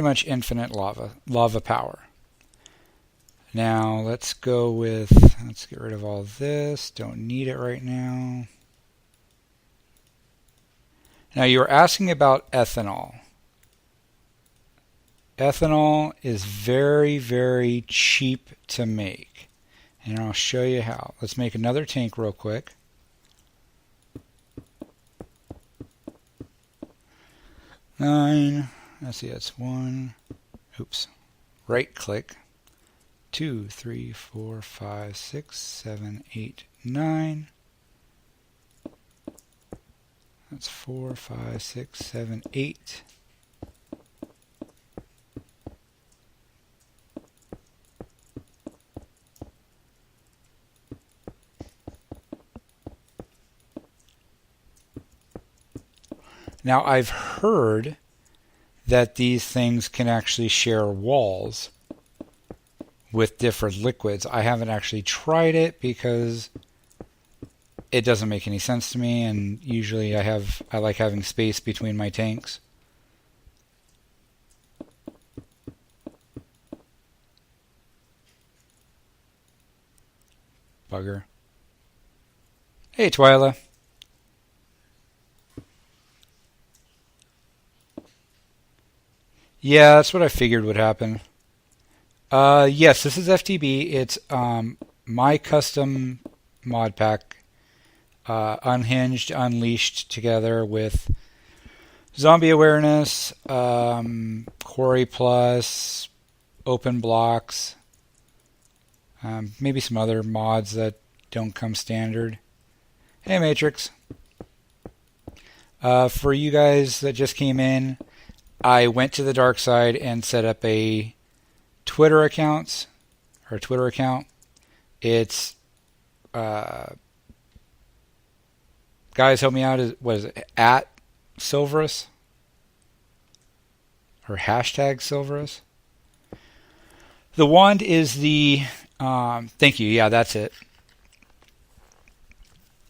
much infinite lava power. Now let's go with, let's get rid of all this. Don't need it right now. Now you were asking about ethanol. Ethanol is very, very cheap to make. And I'll show you how. Let's make another tank real quick. Nine. Let's see, that's one. Oops. Right click. 2, 3, 4, 5, 6, 7, 8, 9. That's 4, 5, 6, 7, 8. Now I've heard that these things can actually share walls with different liquids. I haven't actually tried it because it doesn't make any sense to me, and usually I like having space between my tanks. Bugger. Hey, Twyla. Yeah, that's what I figured would happen. Yes, this is FTB. It's my custom mod pack, unhinged, unleashed together with zombie awareness, quarry plus, open blocks, maybe some other mods that don't come standard. Hey, Matrix. For you guys that just came in, I went to the dark side and set up a Twitter account. It's guys, help me out. What is it? At Silverus or hashtag Silverus. The wand is the thank you. Yeah, that's it.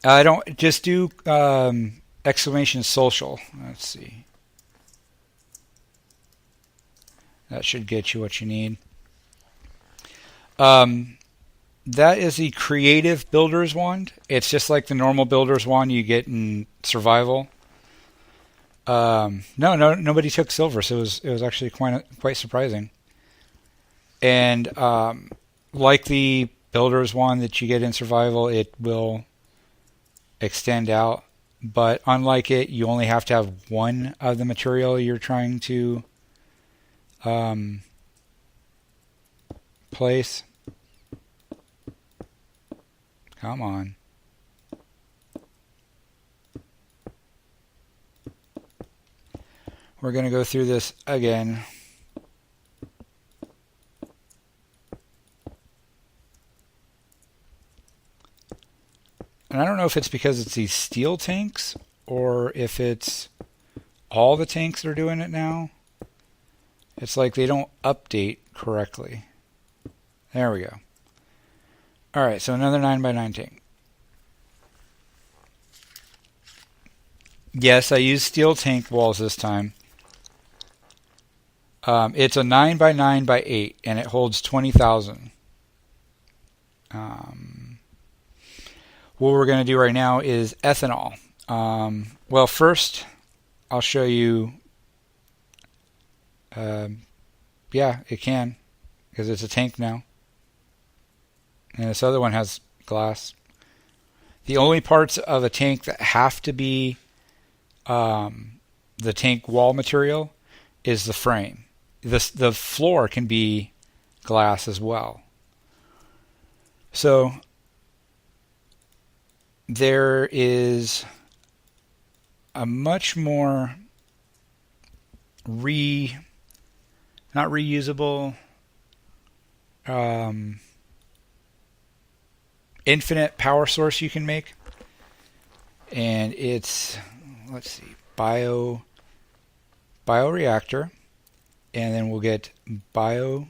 I don't just do exclamation social. Let's see. That should get you what you need. That is the creative builder's wand. It's just like the normal builder's wand you get in survival. Nobody took silver, so it was actually quite surprising. And like the builder's wand that you get in survival, it will extend out. But unlike it, you only have to have one of the material you're trying to place. Come on. We're going to go through this again. And I don't know if it's because it's these steel tanks or if it's all the tanks that are doing it now. It's like they don't update correctly. There we go. Alright, so another 9x9 tank. Yes, I used steel tank walls this time. It's a 9x9x8 and it holds 20,000. What we're going to do right now is ethanol. Well, first I'll show you. Yeah, it can, because it's a tank now. And this other one has glass. The only parts of a tank that have to be the tank wall material is the frame. The floor can be glass as well. So there is a much more not reusable, infinite power source you can make, and it's, let's see, bioreactor, and then we'll get biofuel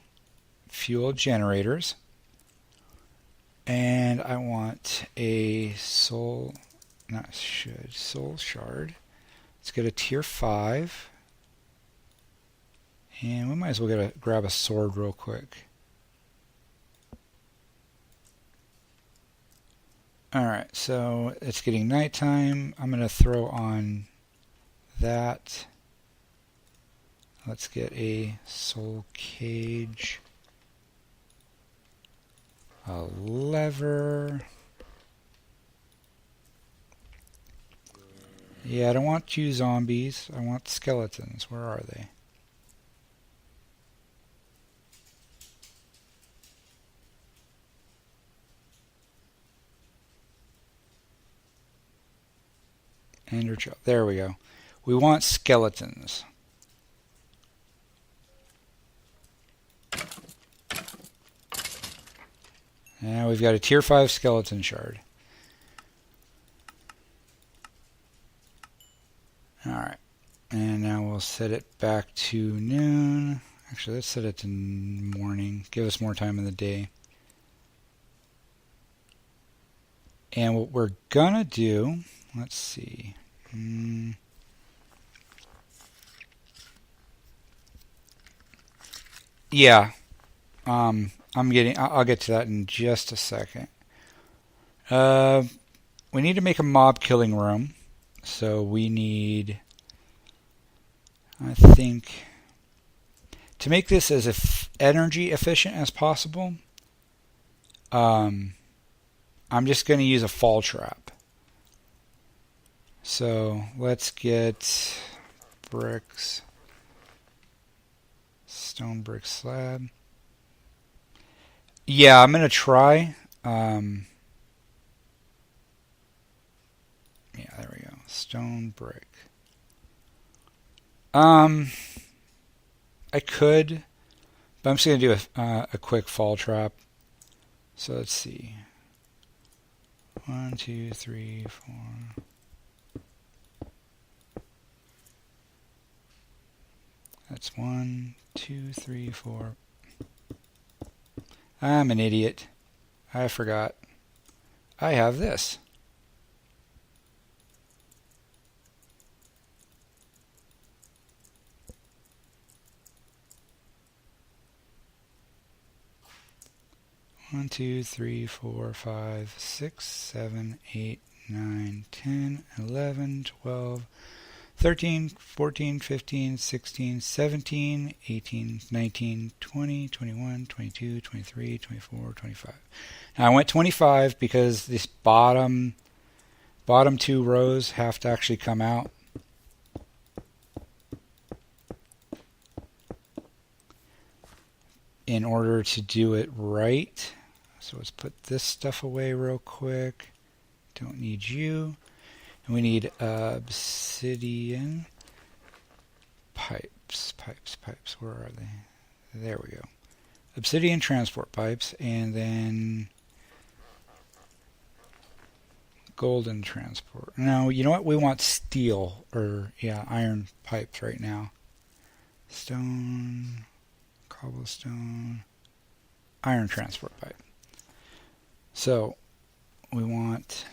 generators, and I want a soul shard. Let's get a tier 5. And we might as well grab a sword real quick. Alright, so it's getting nighttime. I'm going to throw on that. Let's get a soul cage. A lever. Yeah, I don't want you zombies. I want skeletons. Where are they? Ender child. There we go. We want skeletons. Now we've got a tier 5 skeleton shard. Alright. And now we'll set it back to noon. Actually, let's set it to morning. Give us more time in the day. And what we're gonna do, let's see. Yeah. I'll get to that in just a second. We need to make a mob killing room. So we need, I think, to make this as energy efficient as possible, I'm just going to use a fall trap. So let's get bricks, stone brick slab. Yeah, I'm going to try. Yeah, there we go. Stone brick. I could, but I'm just going to do a quick fall trap. So let's see. 1, 2, 3, 4. That's 1, 2, 3, 4. I'm an idiot. I forgot. I have this. One, 2, 3, 4, 5, 6, 7, 8, 9, 10, 11, 12, 13, 14, 15, 16, 17, 18, 19, 20, 21, 22, 23, 24, 25. Now I went 25 because this bottom 2 rows have to actually come out. In order to do it right. So let's put this stuff away real quick. Don't need you. And we need obsidian pipes. Pipes. Where are they? There we go. Obsidian transport pipes, and then golden transport. No, you know what? We want steel, or yeah, iron pipes right now. Stone, cobblestone, iron transport pipe. So we want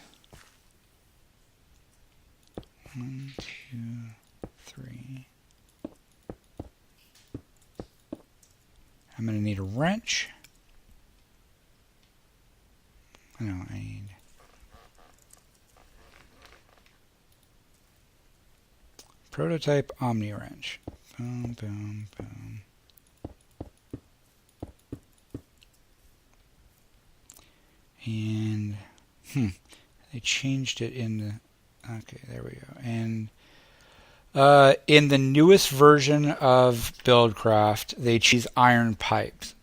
1, 2, 3. I'm going to need a wrench. No, I need prototype Omni wrench. Boom, boom, boom. And they changed it in the. Okay, there we go. And in the newest version of Buildcraft, they choose iron pipes.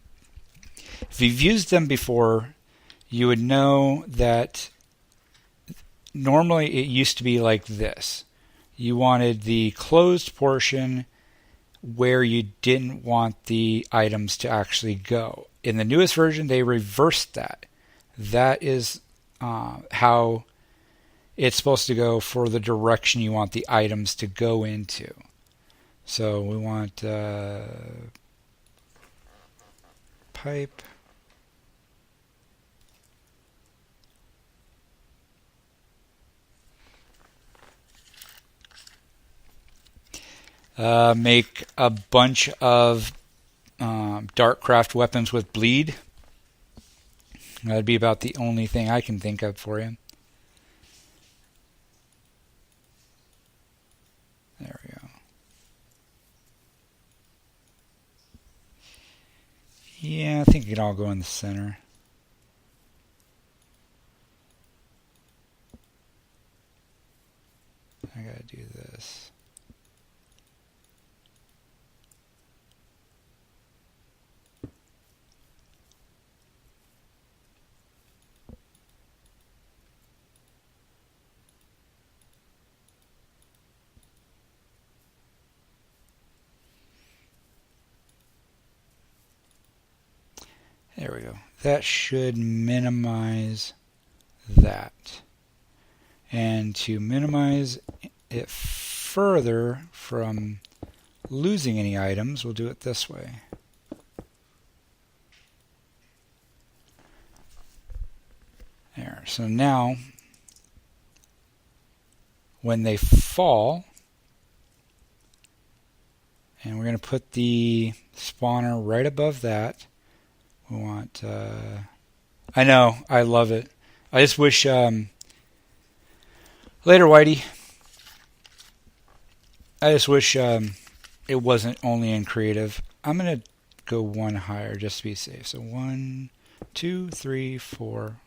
If you've used them before, you would know that normally it used to be like this. You wanted the closed portion where you didn't want the items to actually go. In the newest version, they reversed that. That is how it's supposed to go for the direction you want the items to go into. So we want pipe. Make a bunch of Darkcraft weapons with bleed. That'd be about the only thing I can think of for you. There we go. Yeah, I think it can all go in the center. I gotta do this. There we go. That should minimize that. And to minimize it further from losing any items, we'll do it this way. There. So now, when they fall, and we're going to put the spawner right above that. We want, I know, I love it. I just wish, later Whitey, I just wish it wasn't only in creative. I'm going to go one higher just to be safe. So 1, 2, 3, 4.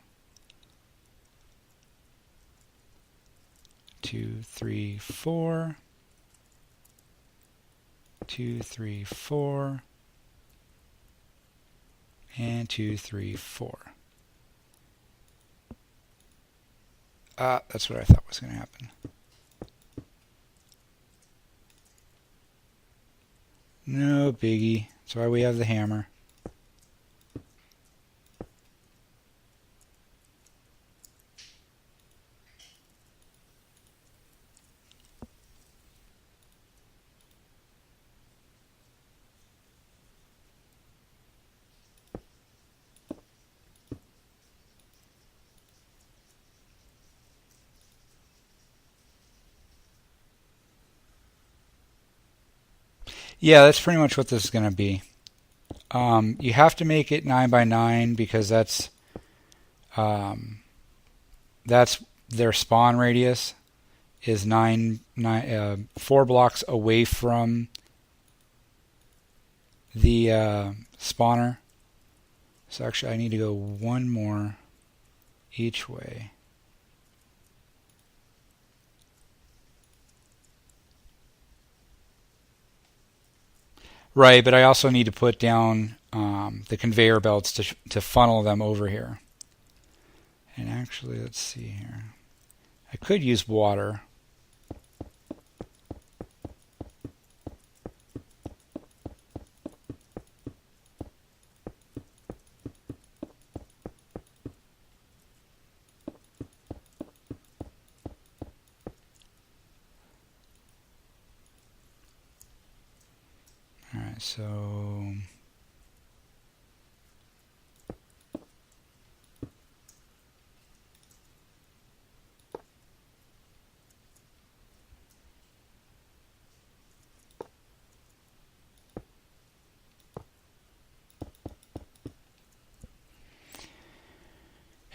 2, 3, 4. 2, 3, 4. And 2, 3, 4. That's what I thought was going to happen. No biggie. That's why we have the hammer. Yeah, that's pretty much what this is going to be. You have to make it 9 by 9 because that's their spawn radius is 4 blocks away from the spawner. So actually I need to go one more each way. Right, but I also need to put down the conveyor belts to funnel them over here. And actually, let's see here. I could use water. All right, so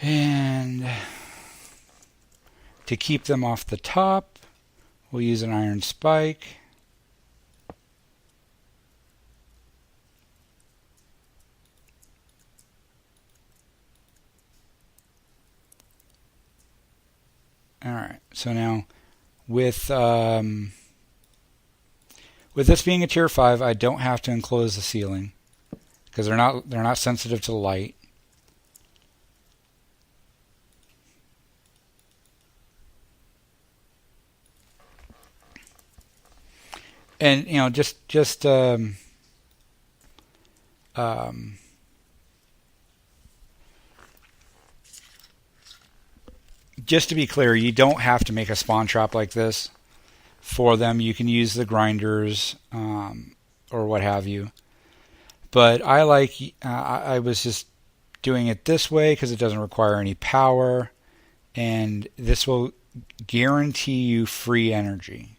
and to keep them off the top, we'll use an iron spike. All right, so now with this being a tier 5, I don't have to enclose the ceiling because they're not sensitive to light. And just to be clear, you don't have to make a spawn trap like this for them. You can use the grinders or what have you. But I was just doing it this way because it doesn't require any power, and this will guarantee you free energy.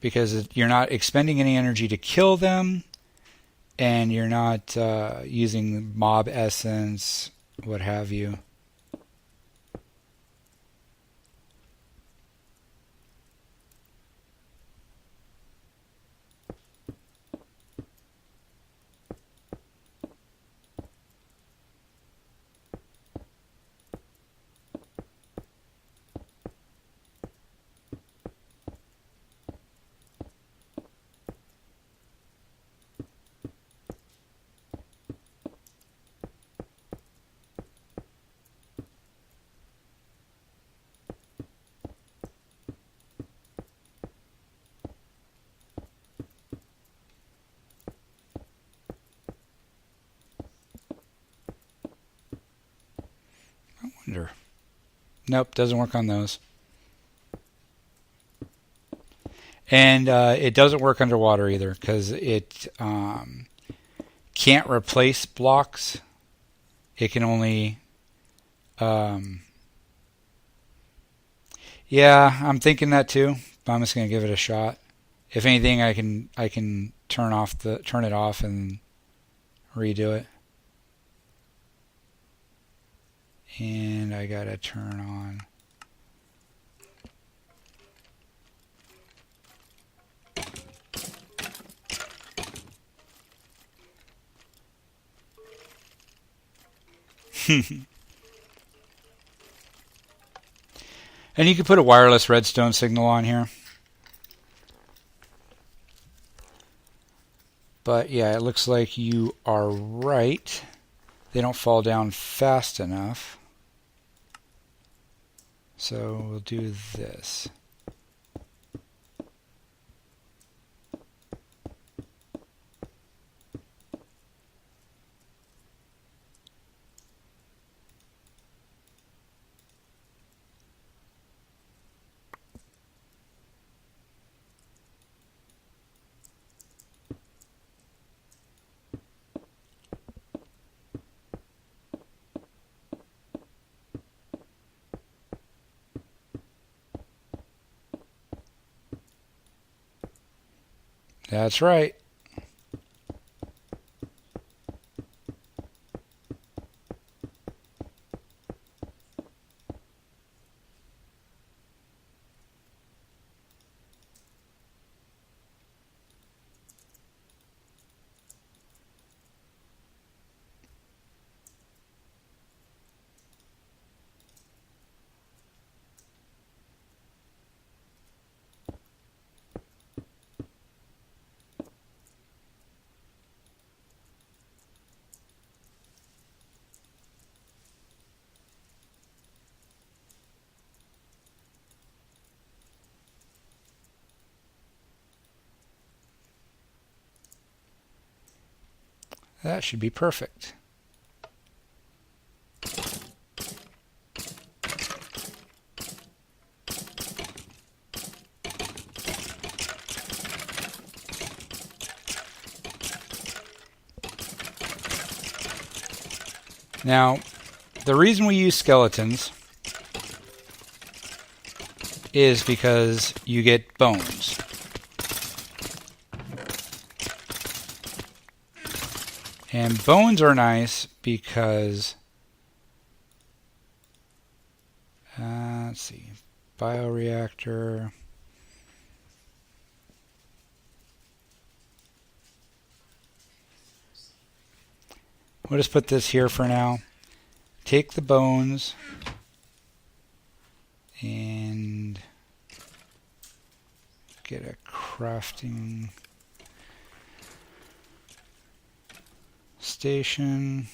because you're not expending any energy to kill them, and you're not using mob essence, what have you. Wonder. Nope, doesn't work on those. And it doesn't work underwater either, because it can't replace blocks. It can only... yeah, I'm thinking that too. But I'm just going to give it a shot. If anything, I can turn it off and redo it. And I gotta turn on. And you can put a wireless redstone signal on here. But yeah, it looks like you are right. They don't fall down fast enough. So we'll do this. That's right. That should be perfect. Now, the reason we use skeletons is because you get bones. And bones are nice because, let's see, bioreactor. We'll just put this here for now. Take the bones and get a crafting station.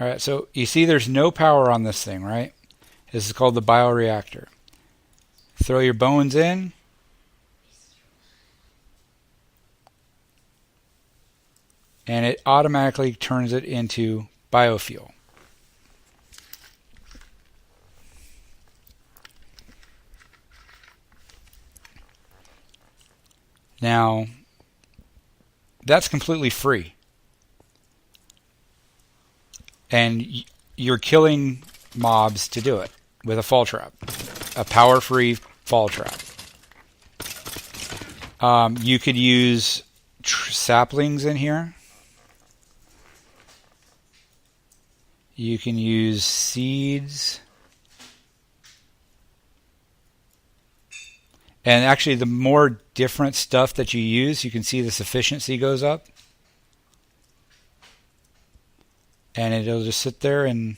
Alright, so you see there's no power on this thing, right? This is called the bioreactor. Throw your bones in. And it automatically turns it into biofuel. Now, that's completely free. And you're killing mobs to do it. with a fall trap, a power-free fall trap. You could use saplings in here. You can use seeds. And actually, the more different stuff that you use, you can see this efficiency goes up. And it'll just sit there and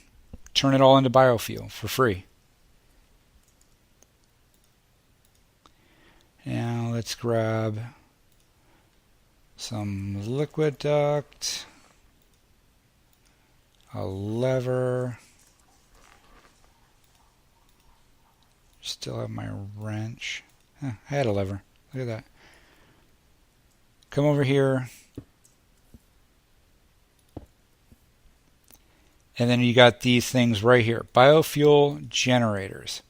turn it all into biofuel for free. Now let's grab some liquid duct, a lever. Still have my wrench. I had a lever. Look at that. Come over here. And then you got these things right here. Biofuel generators.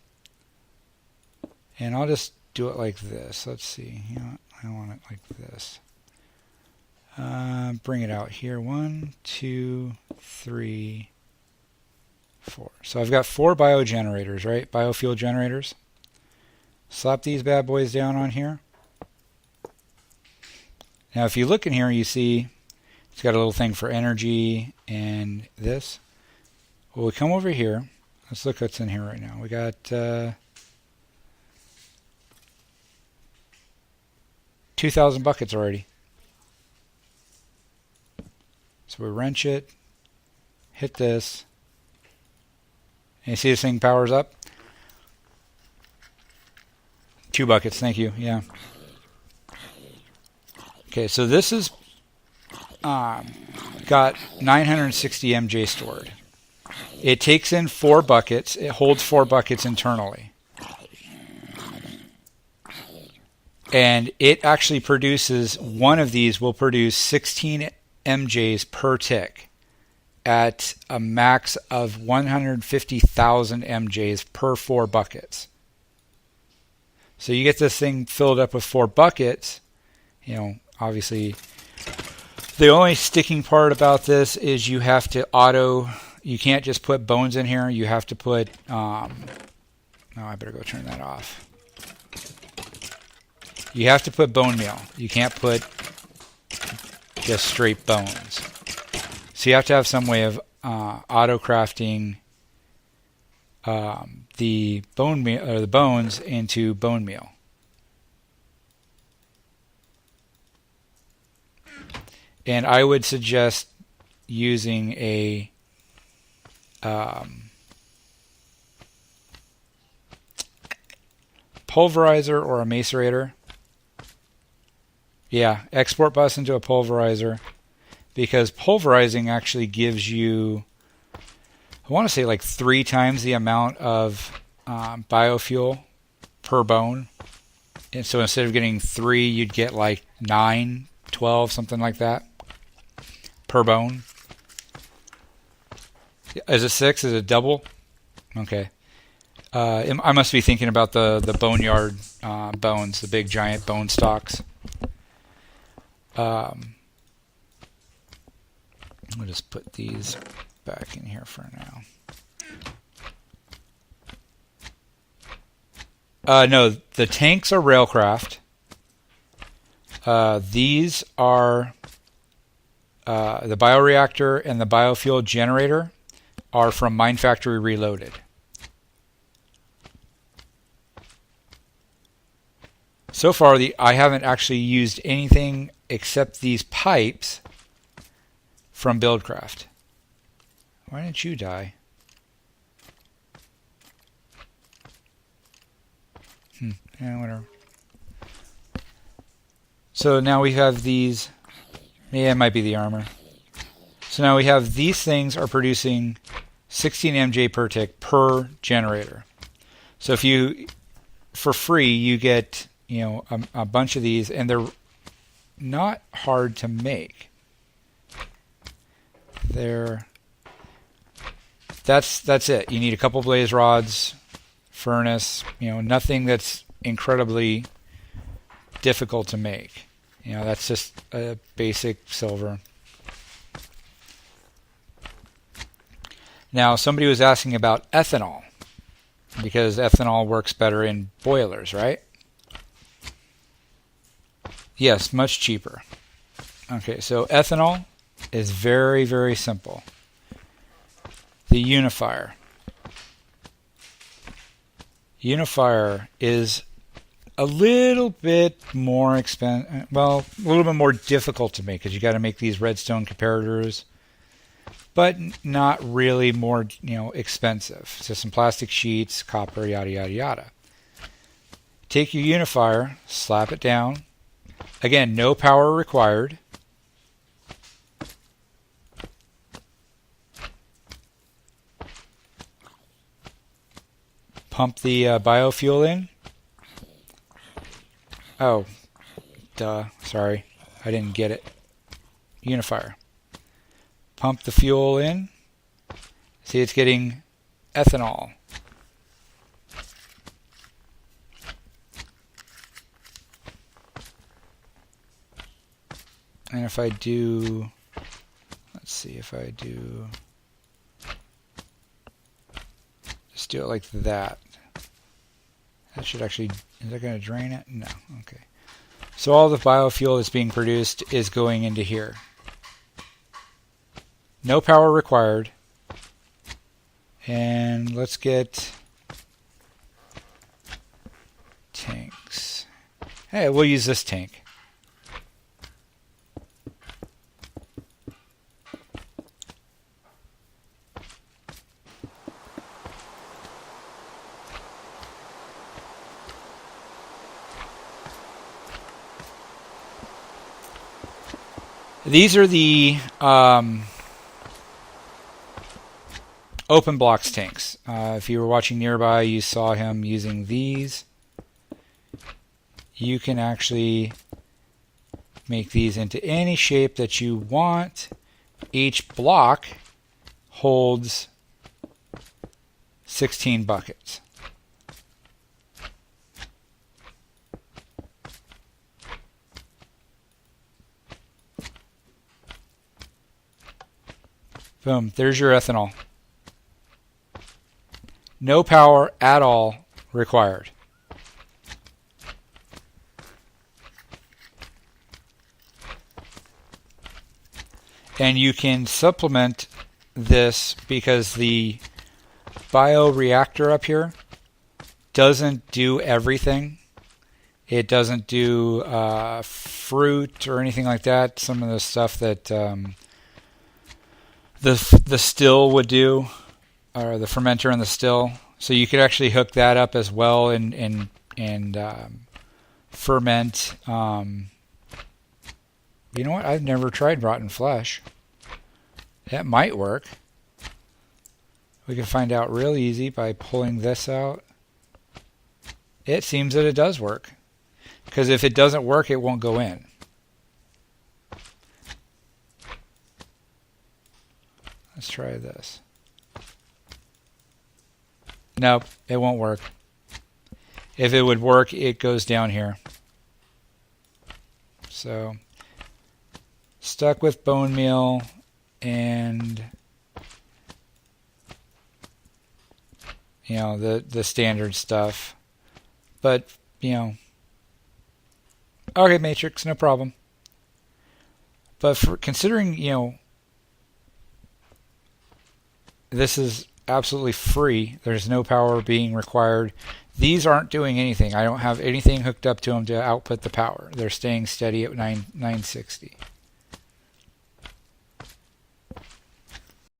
And I'll just do it like this. Let's see. You know, I want it like this. Bring it out here. 1, 2, 3, 4. So I've got 4 biogenerators, right? Biofuel generators. Slap these bad boys down on here. Now if you look in here, you see it's got a little thing for energy and this. Well, we come over here. Let's look what's in here right now. We got 2,000 buckets already. So we wrench it, hit this, and you see this thing powers up? 2 buckets, thank you, yeah. Okay, so this is got 960 MJ stored. It takes in 4 buckets. It holds 4 buckets internally. And it actually produces, one of these will produce 16 MJs per tick at a max of 150,000 MJs per 4 buckets. So you get this thing filled up with 4 buckets. You know, obviously, the only sticking part about this is you have to you can't just put bones in here. You have to put, no, I better go turn that off. You have to put bone meal. You can't put just straight bones. So you have to have some way of auto crafting the bone meal or the bones into bone meal. And I would suggest using a pulverizer or a macerator. Yeah, export bus into a pulverizer, because pulverizing actually gives you, I want to say like 3 times the amount of biofuel per bone. And so instead of getting 3, you'd get like 9, 12, something like that per bone. Is it 6? Is it double? Okay. I must be thinking about the boneyard bones, the big giant bone stalks. I'll just put these back in here for now. No, the tanks are Railcraft. These are the bioreactor and the biofuel generator are from Mine Factory Reloaded. So far, I haven't actually used anything except these pipes from Buildcraft. Why didn't you die? Yeah, whatever. So now we have these. Yeah, it might be the armor. So now we have these things are producing 16 MJ per tick per generator. So if you, for free, you get, you know, a bunch of these, and they're not hard to make. That's it. You need a couple blaze rods, furnace, you know, nothing that's incredibly difficult to make. You know, that's just a basic silver. Now, somebody was asking about ethanol. because ethanol works better in boilers, right? Yes, much cheaper. Okay, so ethanol is very, very simple. The unifier. Unifier is a little bit more expensive, well, a little bit more difficult to make because you got to make these redstone comparators, but not really more, expensive. So some plastic sheets, copper, yada, yada, yada. Take your unifier, slap it down. Again, no power required. Pump the biofuel in. Oh, duh. Sorry. I didn't get it. Unifier. Pump the fuel in. See, it's getting ethanol. And if I do, let's see if I do, just do it like that. That should actually, is that going to drain it? No. Okay. So all the biofuel that's being produced is going into here. No power required. And let's get tanks. Hey, we'll use this tank. These are the open blocks tanks. If you were watching nearby, you saw him using these. You can actually make these into any shape that you want. Each block holds 16 buckets. Boom, there's your ethanol. No power at all required. And you can supplement this because the bioreactor up here doesn't do everything. It doesn't do fruit or anything like that. Some of the stuff that the still would do, or the fermenter and the still. So you could actually hook that up as well and ferment. You know what? I've never tried rotten flesh. That might work. We can find out real easy by pulling this out. It seems that it does work. Because if it doesn't work, it won't go in. Let's try this. Nope, it won't work. If it would work, it goes down here. So, stuck with bone meal and the standard stuff. But, okay, Matrix, no problem. But for considering, this is absolutely free. There's no power being required. These aren't doing anything. I don't have anything hooked up to them to output the power. They're staying steady at 960.